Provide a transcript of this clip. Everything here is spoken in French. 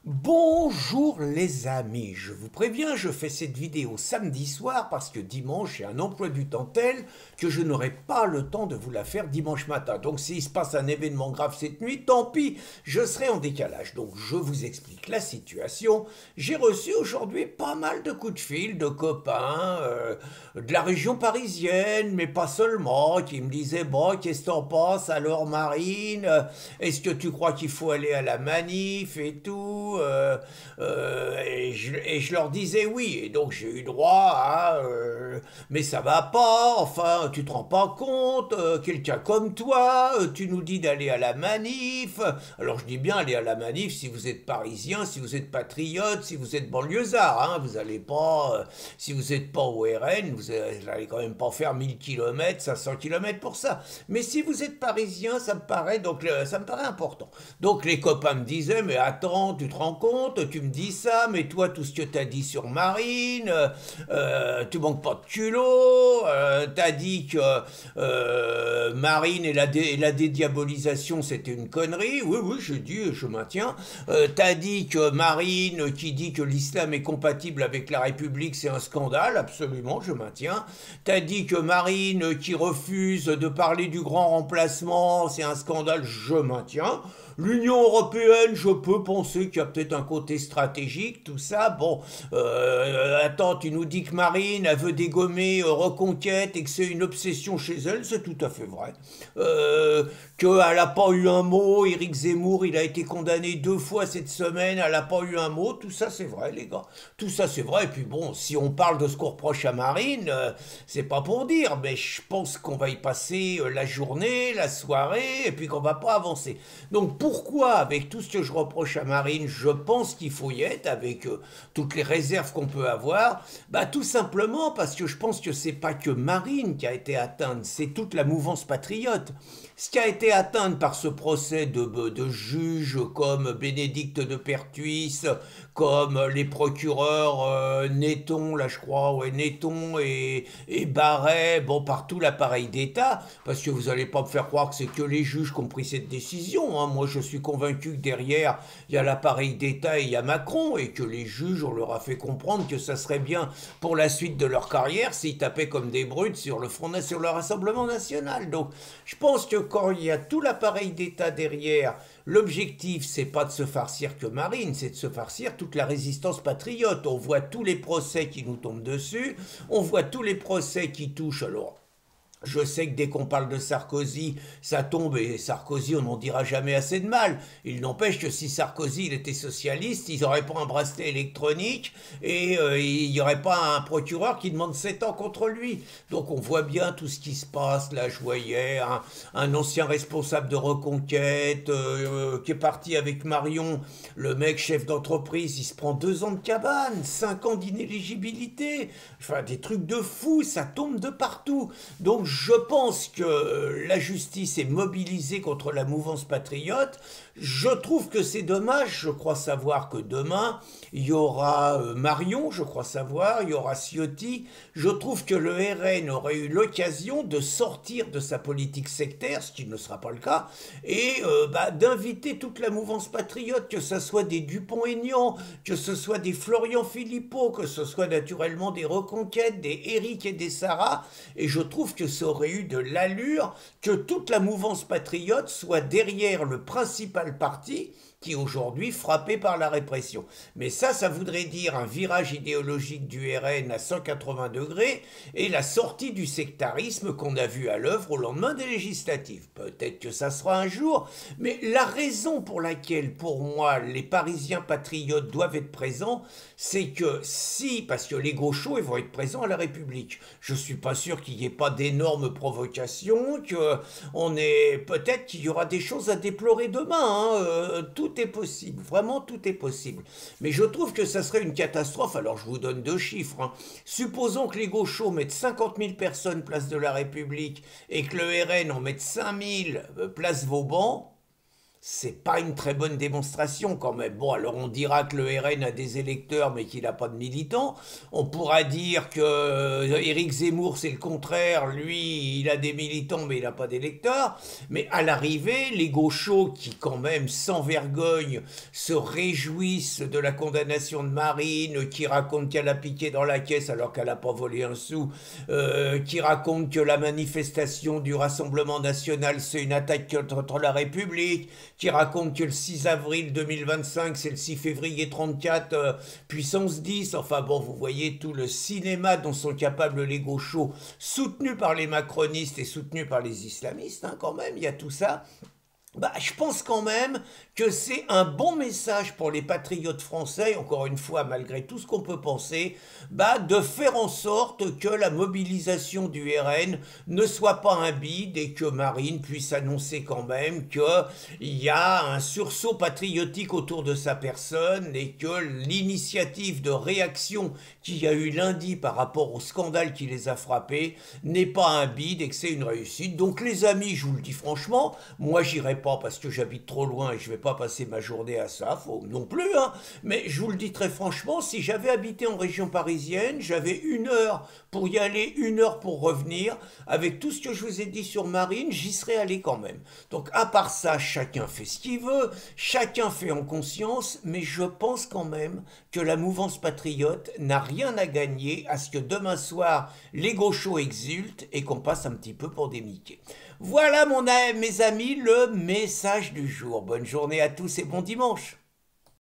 Bonjour les amis, je vous préviens, je fais cette vidéo samedi soir parce que dimanche j'ai un emploi du temps tel que je n'aurai pas le temps de vous la faire dimanche matin. Donc s'il se passe un événement grave cette nuit, tant pis, je serai en décalage. Donc je vous explique la situation. J'ai reçu aujourd'hui pas mal de coups de fil de copains de la région parisienne, mais pas seulement, qui me disaient bon, qu'est-ce que t'en penses alors Marine? Est-ce que tu crois qu'il faut aller à la manif et tout? Et je leur disais oui, et donc j'ai eu droit à mais ça va pas, enfin tu te rends pas compte, quelqu'un comme toi, tu nous dis d'aller à la manif. Alors je dis bien aller à la manif si vous êtes parisien, si vous êtes patriote, si vous êtes banlieusard, hein, vous allez pas, si vous n'êtes pas au RN, vous allez quand même pas faire 1000 km, 500 km pour ça. Mais si vous êtes parisien, ça me paraît, ça me paraît important. Donc les copains me disaient, mais attends, tu te rends compte, tu me dis ça, mais toi, tout ce que t'as dit sur Marine, tu manques pas de culot, t'as dit que Marine et la dédiabolisation, c'était une connerie. Oui, oui, je dis, je maintiens. T'as dit que Marine, qui dit que l'islam est compatible avec la République, c'est un scandale, absolument, je maintiens. T'as dit que Marine, qui refuse de parler du grand remplacement, c'est un scandale, je maintiens. L'Union européenne, je peux penser qu'il y a peut-être un côté stratégique, tout ça. Bon, attends, tu nous dis que Marine, elle veut dégommer Reconquête et que c'est une obsession chez elle, c'est tout à fait vrai. Qu'elle n'a pas eu un mot, Éric Zemmour, il a été condamné 2 fois cette semaine, elle n'a pas eu un mot, tout ça c'est vrai les gars. Tout ça c'est vrai, et puis bon, si on parle de ce qu'on reproche à Marine, c'est pas pour dire, mais je pense qu'on va y passer la journée, la soirée, et puis qu'on va pas avancer. Donc pourquoi, avec tout ce que je reproche à Marine, je pense qu'il faut y être, avec toutes les réserves qu'on peut avoir? Bah tout simplement parce que je pense que c'est pas que Marine qui a été atteinte, c'est toute la mouvance patriote. Ce qui a été atteinte par ce procès de juges comme Bénédicte de Pertuis, comme les procureurs Netton, là je crois, ouais, Netton et Barret, bon, par tout l'appareil d'État, parce que vous n'allez pas me faire croire que c'est que les juges qui ont pris cette décision, hein. Moi je suis convaincu que derrière il y a l'appareil d'État et il y a Macron, et que les juges, on leur a fait comprendre que ça serait bien pour la suite de leur carrière s'ils tapaient comme des brutes sur le Front, sur le Rassemblement national. Donc je pense que quand il y a tout l'appareil d'État derrière, l'objectif, c'est pas de se farcir que Marine, c'est de se farcir toute la résistance patriote. On voit tous les procès qui nous tombent dessus, on voit tous les procès qui touchent. Alors, je sais que dès qu'on parle de Sarkozy, ça tombe, et Sarkozy, on n'en dira jamais assez de mal. Il n'empêche que si Sarkozy il était socialiste, ils n'auraient pas un bracelet électronique et il n'y aurait pas un procureur qui demande 7 ans contre lui. Donc on voit bien tout ce qui se passe. Là, je voyais un ancien responsable de Reconquête qui est parti avec Marion, le mec chef d'entreprise, il se prend 2 ans de cabane, 5 ans d'inéligibilité. Enfin, des trucs de fou, ça tombe de partout. Donc je pense que la justice est mobilisée contre la mouvance patriote. Je trouve que c'est dommage. Je crois savoir que demain, il y aura Marion, je crois savoir, il y aura Ciotti. Je trouve que le RN aurait eu l'occasion de sortir de sa politique sectaire, ce qui ne sera pas le cas, et d'inviter toute la mouvance patriote, que ce soit des Dupont-Aignan, que ce soit des Florian Philippot, que ce soit naturellement des Reconquêtes, des Éric et des Sarah. Et je trouve que ça aurait eu de l'allure que toute la mouvance patriote soit derrière le principal parti qui aujourd'hui frappé par la répression. Mais ça voudrait dire un virage idéologique du RN à 180 degrés et la sortie du sectarisme qu'on a vu à l'œuvre au lendemain des législatives. Peut-être que ça sera un jour, mais la raison pour laquelle, pour moi, les Parisiens patriotes doivent être présents, c'est que si, parce que les gauchos, ils vont être présents à la République, je suis pas sûr qu'il n'y ait pas d'énormes provocations, peut-être qu'il y aura des choses à déplorer demain, hein, tout est possible, vraiment tout est possible. Mais je trouve que ça serait une catastrophe. Alors je vous donne 2 chiffres, hein. Supposons que les gauchos mettent 50 000 personnes place de la République et que le RN en mette 5 000 place Vauban. c'est pas une très bonne démonstration quand même. Bon, alors on dira que le RN a des électeurs mais qu'il n'a pas de militants. On pourra dire que Éric Zemmour c'est le contraire, lui il a des militants mais il n'a pas d'électeurs. Mais à l'arrivée, les gauchos qui quand même sans vergogne se réjouissent de la condamnation de Marine, qui racontent qu'elle a piqué dans la caisse alors qu'elle n'a pas volé un sou, qui racontent que la manifestation du Rassemblement national c'est une attaque contre la République, qui raconte que le 6 avril 2025, c'est le 6 février 34, puissance 10. Enfin bon, vous voyez tout le cinéma dont sont capables les gauchos, soutenus par les macronistes et soutenus par les islamistes, hein, quand même, il y a tout ça. Bah, je pense quand même que c'est un bon message pour les patriotes français, encore une fois, malgré tout ce qu'on peut penser, bah, de faire en sorte que la mobilisation du RN ne soit pas un bide et que Marine puisse annoncer quand même qu'il y a un sursaut patriotique autour de sa personne et que l'initiative de réaction qu'il y a eu lundi par rapport au scandale qui les a frappés n'est pas un bide et que c'est une réussite. Donc les amis, je vous le dis franchement, moi j'irai pas parce que j'habite trop loin et je vais pas passer ma journée à ça, faut non plus, hein. Mais je vous le dis très franchement, si j'avais habité en région parisienne, j'avais 1 heure pour y aller, 1 heure pour revenir. Avec tout ce que je vous ai dit sur Marine, j'y serais allé quand même. Donc à part ça, chacun fait ce qu'il veut, chacun fait en conscience, mais je pense quand même que la mouvance patriote n'a rien à gagner à ce que demain soir les gauchos exultent et qu'on passe un petit peu pour des Mickey. Voilà mes amis, le message du jour. Bonne journée à tous et bon dimanche.